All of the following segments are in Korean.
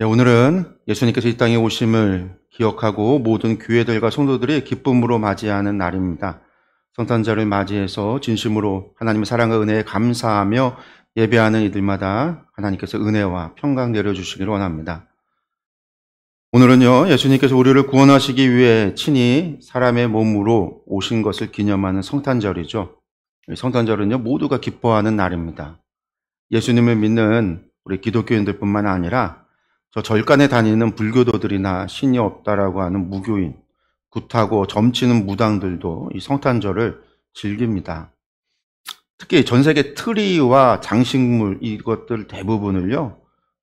네, 오늘은 예수님께서 이 땅에 오심을 기억하고 모든 교회들과 성도들이 기쁨으로 맞이하는 날입니다. 성탄절을 맞이해서 진심으로 하나님의 사랑과 은혜에 감사하며 예배하는 이들마다 하나님께서 은혜와 평강 내려주시기를 원합니다. 오늘은요, 예수님께서 우리를 구원하시기 위해 친히 사람의 몸으로 오신 것을 기념하는 성탄절이죠. 성탄절은요, 모두가 기뻐하는 날입니다. 예수님을 믿는 우리 기독교인들뿐만 아니라 저 절간에 다니는 불교도들이나 신이 없다라고 하는 무교인, 굿하고 점치는 무당들도 이 성탄절을 즐깁니다. 특히 전 세계 트리와 장식물 이것들 대부분을요,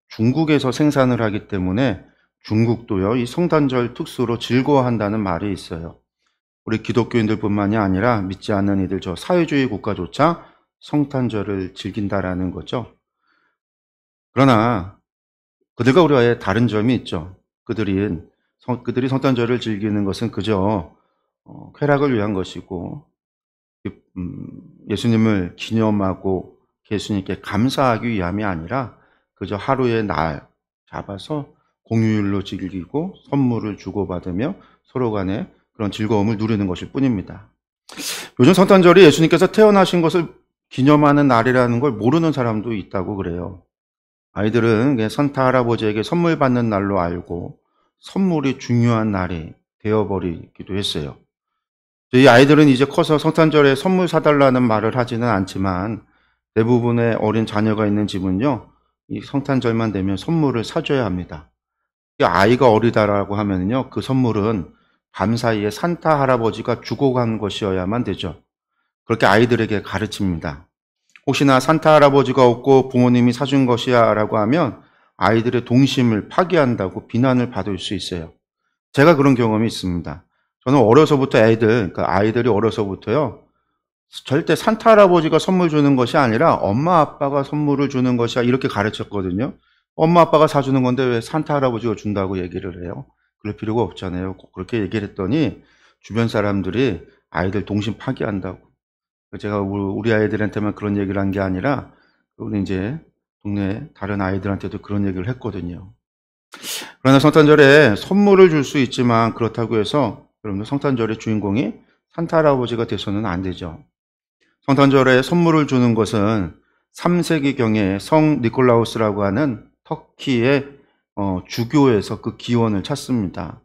중국에서 생산을 하기 때문에 중국도요, 이 성탄절 특수로 즐거워한다는 말이 있어요. 우리 기독교인들뿐만이 아니라 믿지 않는 이들 저 사회주의 국가조차 성탄절을 즐긴다라는 거죠. 그러나 그들과 우리와의 다른 점이 있죠. 그들이 성탄절을 즐기는 것은 그저 쾌락을 위한 것이고 예수님을 기념하고 예수님께 감사하기 위함이 아니라 그저 하루의 날 잡아서 공휴일로 즐기고 선물을 주고받으며 서로 간에 그런 즐거움을 누리는 것일 뿐입니다. 요즘 성탄절이 예수님께서 태어나신 것을 기념하는 날이라는 걸 모르는 사람도 있다고 그래요. 아이들은 산타 할아버지에게 선물 받는 날로 알고 선물이 중요한 날이 되어버리기도 했어요. 저희 아이들은 이제 커서 성탄절에 선물 사달라는 말을 하지는 않지만 대부분의 어린 자녀가 있는 집은요, 이 성탄절만 되면 선물을 사줘야 합니다. 아이가 어리다라고 하면요, 그 선물은 밤 사이에 산타 할아버지가 주고 간 것이어야만 되죠. 그렇게 아이들에게 가르칩니다. 혹시나 산타 할아버지가 없고 부모님이 사준 것이야 라고 하면 아이들의 동심을 파괴한다고 비난을 받을 수 있어요. 제가 그런 경험이 있습니다. 저는 어려서부터 아이들이 어려서부터요, 절대 산타 할아버지가 선물 주는 것이 아니라 엄마 아빠가 선물을 주는 것이야 이렇게 가르쳤거든요. 엄마 아빠가 사주는 건데 왜 산타 할아버지가 준다고 얘기를 해요? 그럴 필요가 없잖아요. 그렇게 얘기를 했더니 주변 사람들이 아이들 동심 파괴한다고. 제가 우리 아이들한테만 그런 얘기를 한 게 아니라 우리 이제 동네 다른 아이들한테도 그런 얘기를 했거든요. 그러나 성탄절에 선물을 줄 수 있지만 그렇다고 해서 여러분들 성탄절의 주인공이 산타 할아버지가 돼서는 안 되죠. 성탄절에 선물을 주는 것은 3세기경에 성 니콜라우스라고 하는 터키의 주교에서 그 기원을 찾습니다.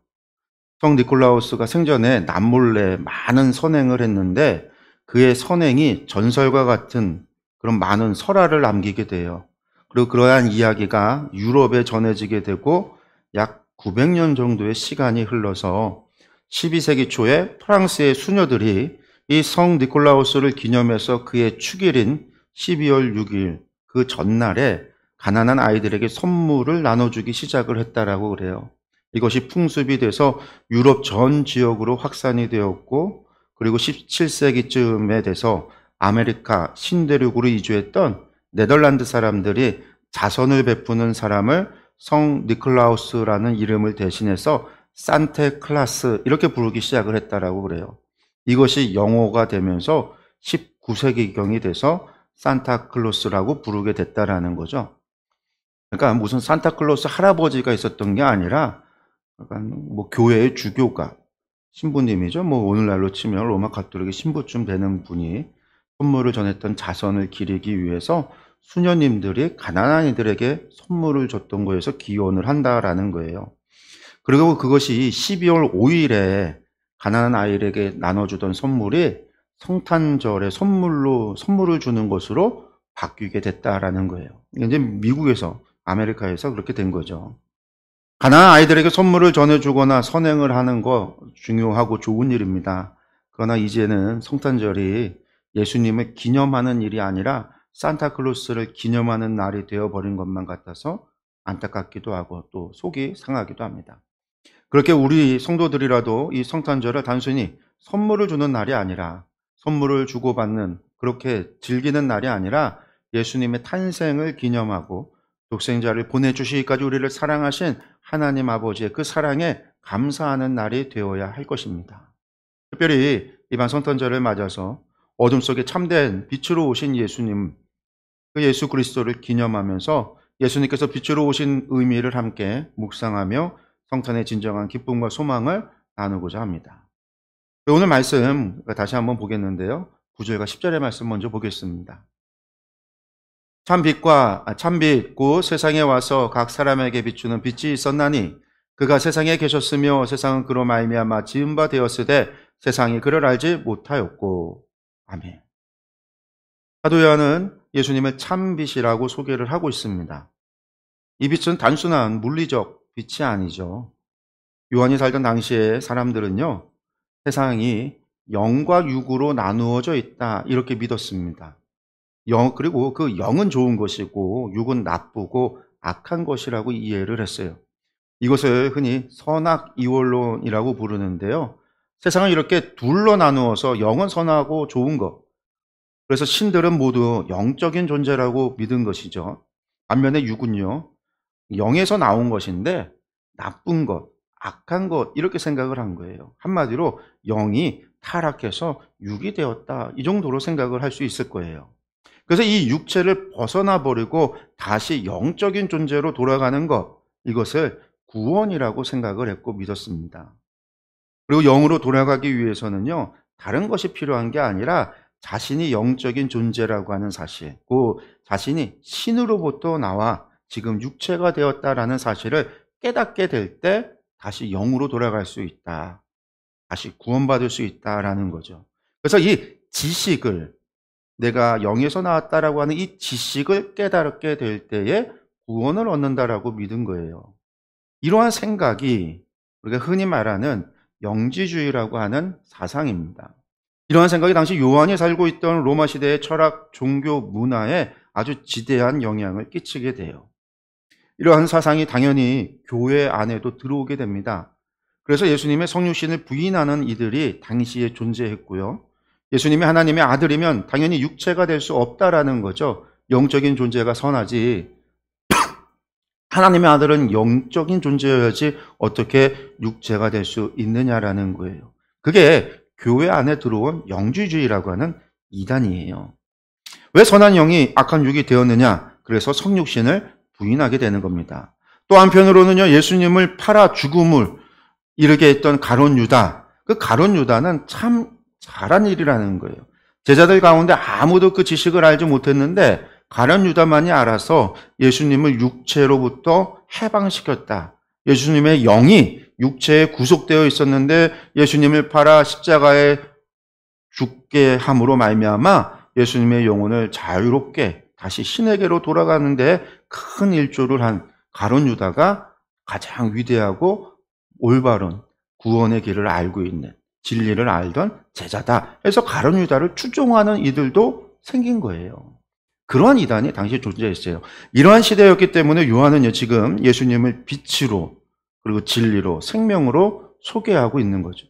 성 니콜라우스가 생전에 남몰래 많은 선행을 했는데 그의 선행이 전설과 같은 그런 많은 설화를 남기게 돼요. 그리고 그러한 이야기가 유럽에 전해지게 되고 약 900년 정도의 시간이 흘러서 12세기 초에 프랑스의 수녀들이 이 성 니콜라우스를 기념해서 그의 축일인 12월 6일 그 전날에 가난한 아이들에게 선물을 나눠주기 시작을 했다라고 그래요. 이것이 풍습이 돼서 유럽 전 지역으로 확산이 되었고 그리고 17세기쯤에 돼서 아메리카 신대륙으로 이주했던 네덜란드 사람들이 자선을 베푸는 사람을 성 니콜라우스라는 이름을 대신해서 산테클라스 이렇게 부르기 시작을 했다라고 그래요. 이것이 영어가 되면서 19세기경이 돼서 산타클로스라고 부르게 됐다라는 거죠. 그러니까 무슨 산타클로스 할아버지가 있었던 게 아니라 약간 뭐 교회의 주교가 신부님이죠. 뭐 오늘날로 치면 로마 가톨릭의 신부쯤 되는 분이 선물을 전했던 자선을 기리기 위해서 수녀님들이 가난한 이들에게 선물을 줬던 거에서 기원을 한다라는 거예요. 그리고 그것이 12월 5일에 가난한 아이들에게 나눠주던 선물이 성탄절에 선물을 주는 것으로 바뀌게 됐다라는 거예요. 이제 미국에서, 아메리카에서 그렇게 된 거죠. 가난한 아이들에게 선물을 전해주거나 선행을 하는 거 중요하고 좋은 일입니다. 그러나 이제는 성탄절이 예수님을 기념하는 일이 아니라 산타클로스를 기념하는 날이 되어버린 것만 같아서 안타깝기도 하고 또 속이 상하기도 합니다. 그렇게 우리 성도들이라도 이 성탄절을 단순히 선물을 주는 날이 아니라 선물을 주고받는 그렇게 즐기는 날이 아니라 예수님의 탄생을 기념하고 독생자를 보내주시기까지 우리를 사랑하신 하나님 아버지의 그 사랑에 감사하는 날이 되어야 할 것입니다. 특별히 이번 성탄절을 맞아서 어둠 속에 참된 빛으로 오신 예수님, 그 예수 그리스도를 기념하면서 예수님께서 빛으로 오신 의미를 함께 묵상하며 성탄의 진정한 기쁨과 소망을 나누고자 합니다. 오늘 말씀 다시 한번 보겠는데요. 9절과 10절의 말씀 먼저 보겠습니다. 참빛 곧 세상에 와서 각 사람에게 비추는 빛이 있었나니 그가 세상에 계셨으며 세상은 그로 말미암아 지은 바 되었으되 세상이 그를 알지 못하였고. 아멘. 사도 요한은 예수님을 참빛이라고 소개를 하고 있습니다. 이 빛은 단순한 물리적 빛이 아니죠. 요한이 살던 당시에 사람들은요, 세상이 영과 육으로 나누어져 있다 이렇게 믿었습니다. 그리고 그 영은 좋은 것이고 육은 나쁘고 악한 것이라고 이해를 했어요. 이것을 흔히 선악이원론이라고 부르는데요. 세상을 이렇게 둘로 나누어서 영은 선하고 좋은 것, 그래서 신들은 모두 영적인 존재라고 믿은 것이죠. 반면에 육은요, 영에서 나온 것인데 나쁜 것, 악한 것 이렇게 생각을 한 거예요. 한마디로 영이 타락해서 육이 되었다 이 정도로 생각을 할 수 있을 거예요. 그래서 이 육체를 벗어나 버리고 다시 영적인 존재로 돌아가는 것, 이것을 구원이라고 생각을 했고 믿었습니다. 그리고 영으로 돌아가기 위해서는요, 다른 것이 필요한 게 아니라 자신이 영적인 존재라고 하는 사실, 그 자신이 신으로부터 나와 지금 육체가 되었다라는 사실을 깨닫게 될 때 다시 영으로 돌아갈 수 있다. 다시 구원받을 수 있다라는 거죠. 그래서 이 지식을, 내가 영에서 나왔다라고 하는 이 지식을 깨닫게 될 때에 구원을 얻는다라고 믿은 거예요. 이러한 생각이 우리가 흔히 말하는 영지주의라고 하는 사상입니다. 이러한 생각이 당시 요한이 살고 있던 로마 시대의 철학, 종교, 문화에 아주 지대한 영향을 끼치게 돼요. 이러한 사상이 당연히 교회 안에도 들어오게 됩니다. 그래서 예수님의 성육신을 부인하는 이들이 당시에 존재했고요. 예수님이 하나님의 아들이면 당연히 육체가 될 수 없다라는 거죠. 영적인 존재가 선하지 하나님의 아들은 영적인 존재여야지 어떻게 육체가 될 수 있느냐라는 거예요. 그게 교회 안에 들어온 영주주의라고 하는 이단이에요. 왜 선한 영이 악한 육이 되었느냐? 그래서 성육신을 부인하게 되는 겁니다. 또 한편으로는요, 예수님을 팔아 죽음을 이르게 했던 가룟 유다, 그 가룟 유다는 참 잘한 일이라는 거예요. 제자들 가운데 아무도 그 지식을 알지 못했는데 가룟 유다만이 알아서 예수님을 육체로부터 해방시켰다. 예수님의 영이 육체에 구속되어 있었는데 예수님을 팔아 십자가에 죽게 함으로 말미암아 예수님의 영혼을 자유롭게 다시 신에게로 돌아가는데 큰 일조를 한 가룟 유다가 가장 위대하고 올바른 구원의 길을 알고 있는, 진리를 알던 제자다 해서 가룟 유다를 추종하는 이들도 생긴 거예요. 그러한 이단이 당시에 존재했어요. 이러한 시대였기 때문에 요한은요, 지금 예수님을 빛으로 그리고 진리로 생명으로 소개하고 있는 거죠.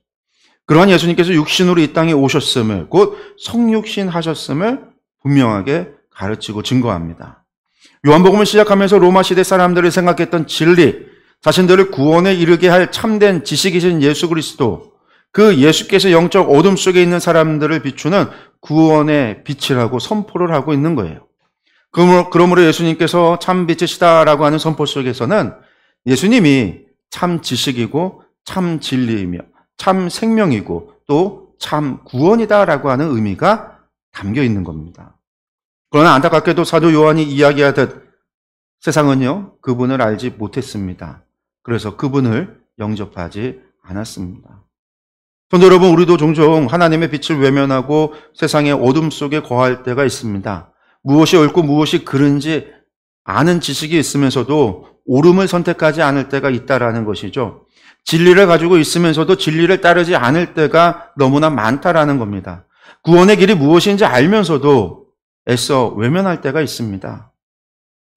그러한 예수님께서 육신으로 이 땅에 오셨음을, 곧 성육신 하셨음을 분명하게 가르치고 증거합니다. 요한복음을 시작하면서 로마 시대 사람들이 생각했던 진리, 자신들을 구원에 이르게 할 참된 지식이신 예수 그리스도, 그 예수께서 영적 어둠 속에 있는 사람들을 비추는 구원의 빛이라고 선포를 하고 있는 거예요. 그러므로 예수님께서 참 빛이시다라고 하는 선포 속에서는 예수님이 참 지식이고 참 진리이며 참 생명이고 또 참 구원이다라고 하는 의미가 담겨 있는 겁니다. 그러나 안타깝게도 사도 요한이 이야기하듯 세상은요, 그분을 알지 못했습니다. 그래서 그분을 영접하지 않았습니다. 성도 여러분, 우리도 종종 하나님의 빛을 외면하고 세상의 어둠 속에 거할 때가 있습니다. 무엇이 옳고 무엇이 그른지 아는 지식이 있으면서도 옳음을 선택하지 않을 때가 있다라는 것이죠. 진리를 가지고 있으면서도 진리를 따르지 않을 때가 너무나 많다라는 겁니다. 구원의 길이 무엇인지 알면서도 애써 외면할 때가 있습니다.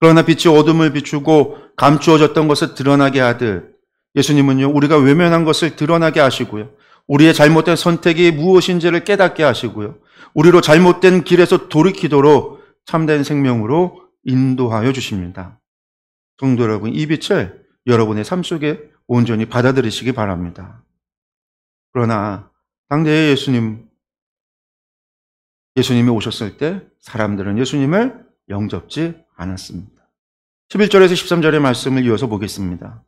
그러나 빛이 어둠을 비추고 감추어졌던 것을 드러나게 하듯 예수님은요, 우리가 외면한 것을 드러나게 하시고요, 우리의 잘못된 선택이 무엇인지를 깨닫게 하시고요, 우리로 잘못된 길에서 돌이키도록 참된 생명으로 인도하여 주십니다. 성도 여러분, 이 빛을 여러분의 삶 속에 온전히 받아들이시기 바랍니다. 그러나 당대의 예수님이 오셨을 때 사람들은 예수님을 영접지 않았습니다. 11절에서 13절의 말씀을 이어서 보겠습니다.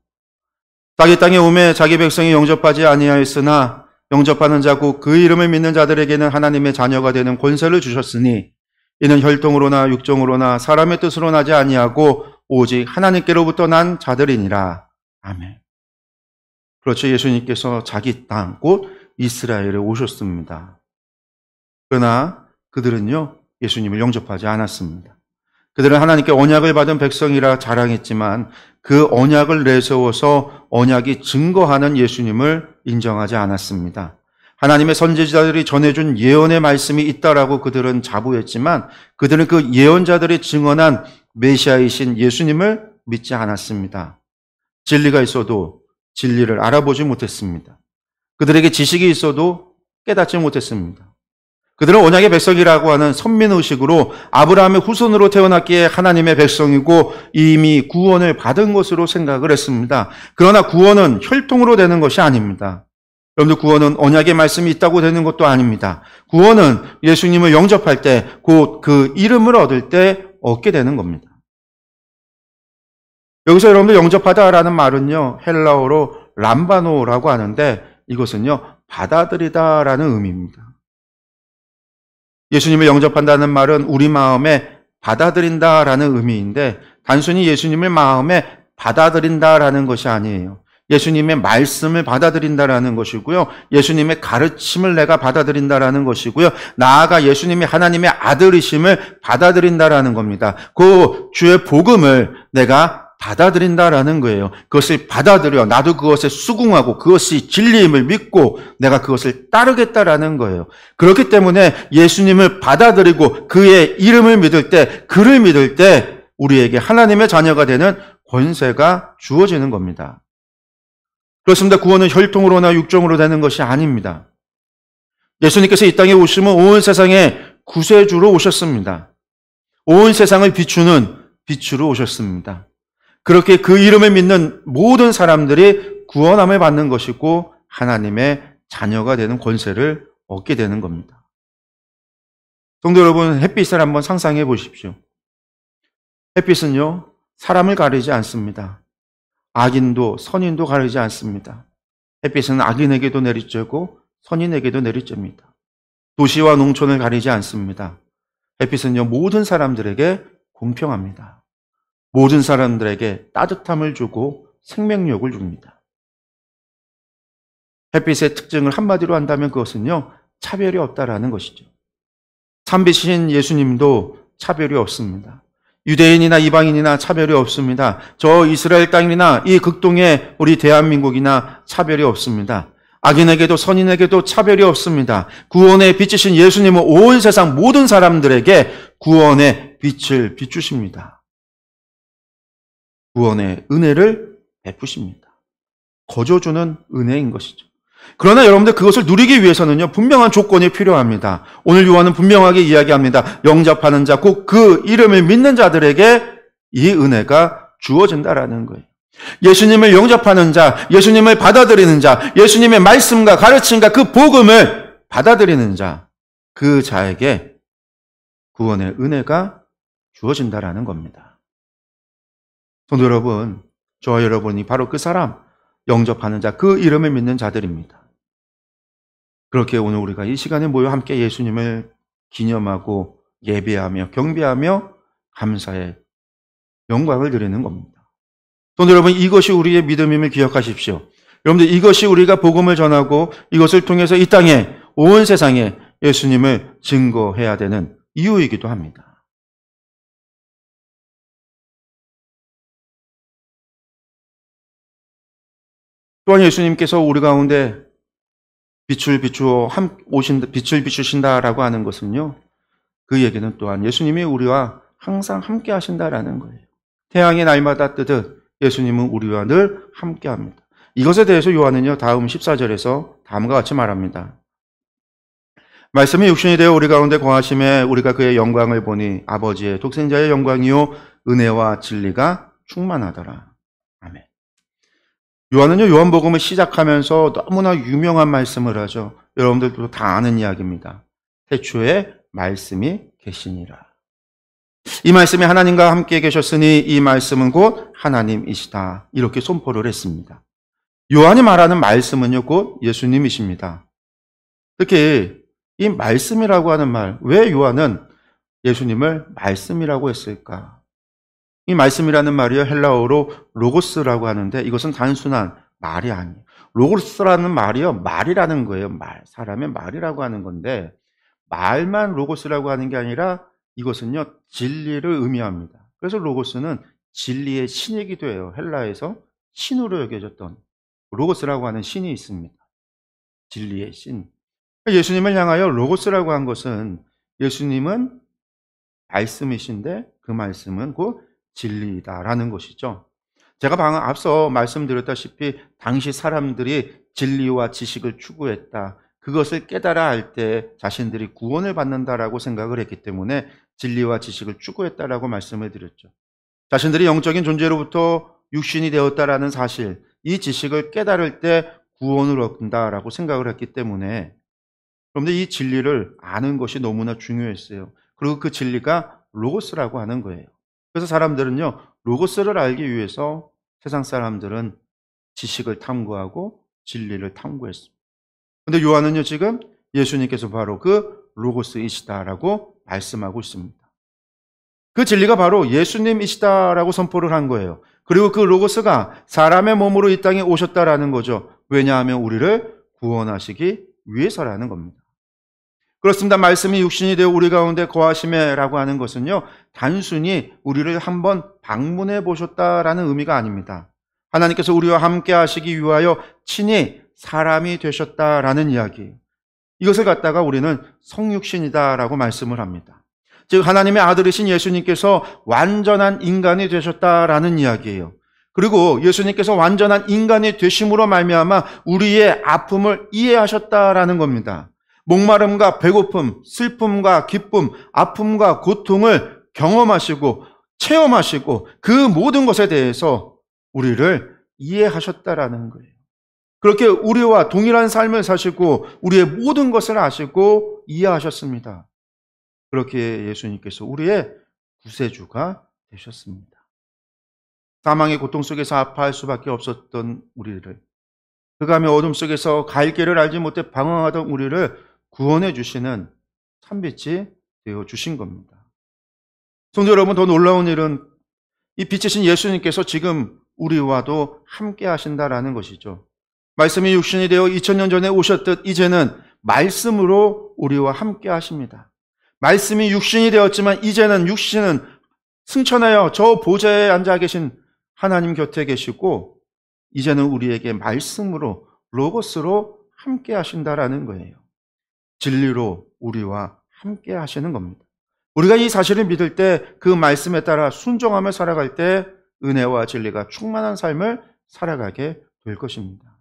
자기 땅에 오매 자기 백성이 영접하지 아니하였으나 영접하는 자고 그 이름을 믿는 자들에게는 하나님의 자녀가 되는 권세를 주셨으니 이는 혈통으로나 육정으로나 사람의 뜻으로 나지 아니하고 오직 하나님께로부터 난 자들이니라. 아멘. 그렇죠. 예수님께서 자기 땅, 곧 이스라엘에 오셨습니다. 그러나 그들은요, 예수님을 영접하지 않았습니다. 그들은 하나님께 언약을 받은 백성이라 자랑했지만 그 언약을 내세워서 언약이 증거하는 예수님을 인정하지 않았습니다. 하나님의 선지자들이 전해준 예언의 말씀이 있다라고 그들은 자부했지만 그들은 그 예언자들이 증언한 메시아이신 예수님을 믿지 않았습니다. 진리가 있어도 진리를 알아보지 못했습니다. 그들에게 지식이 있어도 깨닫지 못했습니다. 그들은 언약의 백성이라고 하는 선민의식으로 아브라함의 후손으로 태어났기에 하나님의 백성이고 이미 구원을 받은 것으로 생각을 했습니다. 그러나 구원은 혈통으로 되는 것이 아닙니다. 여러분들, 구원은 언약의 말씀이 있다고 되는 것도 아닙니다. 구원은 예수님을 영접할 때, 곧 그 이름을 얻을 때 얻게 되는 겁니다. 여기서 여러분들 영접하다라는 말은요, 헬라어로 람바노라고 하는데 이것은요, 받아들이다라는 의미입니다. 예수님을 영접한다는 말은 우리 마음에 받아들인다라는 의미인데 단순히 예수님을 마음에 받아들인다라는 것이 아니에요. 예수님의 말씀을 받아들인다라는 것이고요. 예수님의 가르침을 내가 받아들인다라는 것이고요. 나아가 예수님이 하나님의 아들이심을 받아들인다라는 겁니다. 그 주의 복음을 내가 받아들인다라는 거예요. 그것을 받아들여 나도 그것에 수긍하고 그것이 진리임을 믿고 내가 그것을 따르겠다라는 거예요. 그렇기 때문에 예수님을 받아들이고 그의 이름을 믿을 때, 그를 믿을 때 우리에게 하나님의 자녀가 되는 권세가 주어지는 겁니다. 그렇습니다. 구원은 혈통으로나 육정으로 되는 것이 아닙니다. 예수님께서 이 땅에 오시면 온 세상에 구세주로 오셨습니다. 온 세상을 비추는 빛으로 오셨습니다. 그렇게 그 이름을 믿는 모든 사람들이 구원함을 받는 것이고 하나님의 자녀가 되는 권세를 얻게 되는 겁니다. 성도 여러분, 햇빛을 한번 상상해 보십시오. 햇빛은요, 사람을 가리지 않습니다. 악인도 선인도 가리지 않습니다. 햇빛은 악인에게도 내리쬐고 선인에게도 내리쬐입니다. 도시와 농촌을 가리지 않습니다. 햇빛은요, 모든 사람들에게 공평합니다. 모든 사람들에게 따뜻함을 주고 생명력을 줍니다. 햇빛의 특징을 한마디로 한다면 그것은요, 차별이 없다라는 것이죠. 참빛이신 예수님도 차별이 없습니다. 유대인이나 이방인이나 차별이 없습니다. 저 이스라엘 땅이나 이 극동의 우리 대한민국이나 차별이 없습니다. 악인에게도 선인에게도 차별이 없습니다. 구원의 빛이신 예수님은 온 세상 모든 사람들에게 구원의 빛을 비추십니다. 구원의 은혜를 베푸십니다. 거저주는 은혜인 것이죠. 그러나 여러분들 그것을 누리기 위해서는요, 분명한 조건이 필요합니다. 오늘 요한은 분명하게 이야기합니다. 영접하는 자, 곧 그 이름을 믿는 자들에게 이 은혜가 주어진다라는 거예요. 예수님을 영접하는 자, 예수님을 받아들이는 자, 예수님의 말씀과 가르침과 그 복음을 받아들이는 자, 그 자에게 구원의 은혜가 주어진다라는 겁니다. 성도 여러분, 저와 여러분이 바로 그 사람, 영접하는 자, 그 이름을 믿는 자들입니다. 그렇게 오늘 우리가 이 시간에 모여 함께 예수님을 기념하고 예배하며 경배하며 감사의 영광을 드리는 겁니다. 성도 여러분, 이것이 우리의 믿음임을 기억하십시오. 여러분들, 이것이 우리가 복음을 전하고 이것을 통해서 이 땅에 온 세상에 예수님을 증거해야 되는 이유이기도 합니다. 또한 예수님께서 우리 가운데 빛을 비추신다라고 하는 것은요, 그 얘기는 또한 예수님이 우리와 항상 함께 하신다라는 거예요. 태양이 날마다 뜨듯 예수님은 우리와 늘 함께 합니다. 이것에 대해서 요한은요, 다음 14절에서 다음과 같이 말합니다. 말씀이 육신이 되어 우리 가운데 거하심에 우리가 그의 영광을 보니 아버지의 독생자의 영광이요 은혜와 진리가 충만하더라. 아멘. 요한은요, 요한복음을 시작하면서 너무나 유명한 말씀을 하죠. 여러분들도 다 아는 이야기입니다. 태초에 말씀이 계시니라. 이 말씀이 하나님과 함께 계셨으니 이 말씀은 곧 하나님이시다. 이렇게 선포를 했습니다. 요한이 말하는 말씀은요, 곧 예수님이십니다. 특히 이 말씀이라고 하는 말, 왜 요한은 예수님을 말씀이라고 했을까? 이 말씀이라는 말이요, 헬라어로 로고스라고 하는데 이것은 단순한 말이 아니에요. 로고스라는 말이요, 말이라는 거예요. 말, 사람의 말이라고 하는 건데 말만 로고스라고 하는 게 아니라 이것은요, 진리를 의미합니다. 그래서 로고스는 진리의 신이기도 해요. 헬라에서 신으로 여겨졌던 로고스라고 하는 신이 있습니다. 진리의 신. 예수님을 향하여 로고스라고 한 것은 예수님은 말씀이신데 그 말씀은 곧 진리이다라는 것이죠. 제가 방금 앞서 말씀드렸다시피 당시 사람들이 진리와 지식을 추구했다. 그것을 깨달아 할 때 자신들이 구원을 받는다라고 생각을 했기 때문에 진리와 지식을 추구했다라고 말씀을 드렸죠. 자신들이 영적인 존재로부터 육신이 되었다라는 사실, 이 지식을 깨달을 때 구원을 얻는다라고 생각을 했기 때문에, 그런데 이 진리를 아는 것이 너무나 중요했어요. 그리고 그 진리가 로고스라고 하는 거예요. 그래서 사람들은요, 로고스를 알기 위해서 세상 사람들은 지식을 탐구하고 진리를 탐구했습니다. 그런데 요한은요, 지금 예수님께서 바로 그 로고스이시다라고 말씀하고 있습니다. 그 진리가 바로 예수님이시다라고 선포를 한 거예요. 그리고 그 로고스가 사람의 몸으로 이 땅에 오셨다라는 거죠. 왜냐하면 우리를 구원하시기 위해서라는 겁니다. 그렇습니다. 말씀이 육신이 되어 우리 가운데 거하심에라고 하는 것은요, 단순히 우리를 한번 방문해 보셨다라는 의미가 아닙니다. 하나님께서 우리와 함께 하시기 위하여 친히 사람이 되셨다라는 이야기예요. 이것을 갖다가 우리는 성육신이다라고 말씀을 합니다. 즉 하나님의 아들이신 예수님께서 완전한 인간이 되셨다라는 이야기예요. 그리고 예수님께서 완전한 인간이 되심으로 말미암아 우리의 아픔을 이해하셨다라는 겁니다. 목마름과 배고픔, 슬픔과 기쁨, 아픔과 고통을 경험하시고 체험하시고 그 모든 것에 대해서 우리를 이해하셨다라는 거예요. 그렇게 우리와 동일한 삶을 사시고 우리의 모든 것을 아시고 이해하셨습니다. 그렇게 예수님께서 우리의 구세주가 되셨습니다. 사망의 고통 속에서 아파할 수밖에 없었던 우리를, 흑암의 어둠 속에서 갈 길을 알지 못해 방황하던 우리를 구원해 주시는 참빛이 되어 주신 겁니다. 성도 여러분, 더 놀라운 일은 이 빛이신 예수님께서 지금 우리와도 함께 하신다라는 것이죠. 말씀이 육신이 되어 2000년 전에 오셨듯 이제는 말씀으로 우리와 함께 하십니다. 말씀이 육신이 되었지만 이제는 육신은 승천하여 저 보좌에 앉아 계신 하나님 곁에 계시고 이제는 우리에게 말씀으로, 로고스로 함께 하신다라는 거예요. 진리로 우리와 함께 하시는 겁니다. 우리가 이 사실을 믿을 때 그 말씀에 따라 순종하며 살아갈 때 은혜와 진리가 충만한 삶을 살아가게 될 것입니다.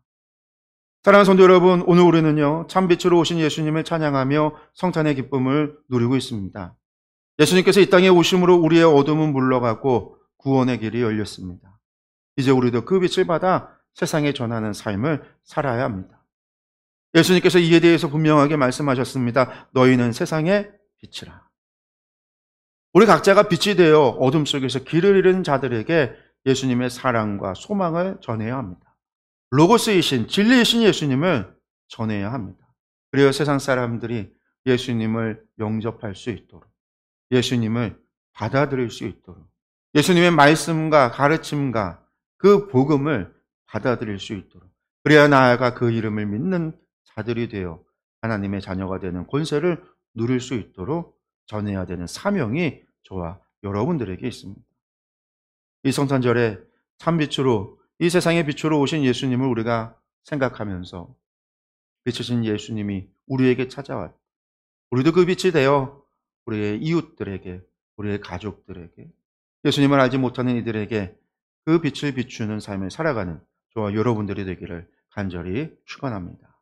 사랑하는 성도 여러분, 오늘 우리는요, 참빛으로 오신 예수님을 찬양하며 성탄의 기쁨을 누리고 있습니다. 예수님께서 이 땅에 오심으로 우리의 어둠은 물러가고 구원의 길이 열렸습니다. 이제 우리도 그 빛을 받아 세상에 전하는 삶을 살아야 합니다. 예수님께서 이에 대해서 분명하게 말씀하셨습니다. 너희는 세상의 빛이라. 우리 각자가 빛이 되어 어둠 속에서 길을 잃은 자들에게 예수님의 사랑과 소망을 전해야 합니다. 로고스이신, 진리이신 예수님을 전해야 합니다. 그래야 세상 사람들이 예수님을 영접할 수 있도록, 예수님을 받아들일 수 있도록, 예수님의 말씀과 가르침과 그 복음을 받아들일 수 있도록, 그래야 나아가 그 이름을 믿는 자들이 되어 하나님의 자녀가 되는 권세를 누릴 수 있도록 전해야 되는 사명이 저와 여러분들에게 있습니다. 이 성탄절에 참빛으로, 이 세상의 빛으로 오신 예수님을 우리가 생각하면서 빛이신 예수님이 우리에게 찾아왔, 우리도 그 빛이 되어 우리의 이웃들에게, 우리의 가족들에게, 예수님을 알지 못하는 이들에게 그 빛을 비추는 삶을 살아가는 저와 여러분들이 되기를 간절히 축원합니다.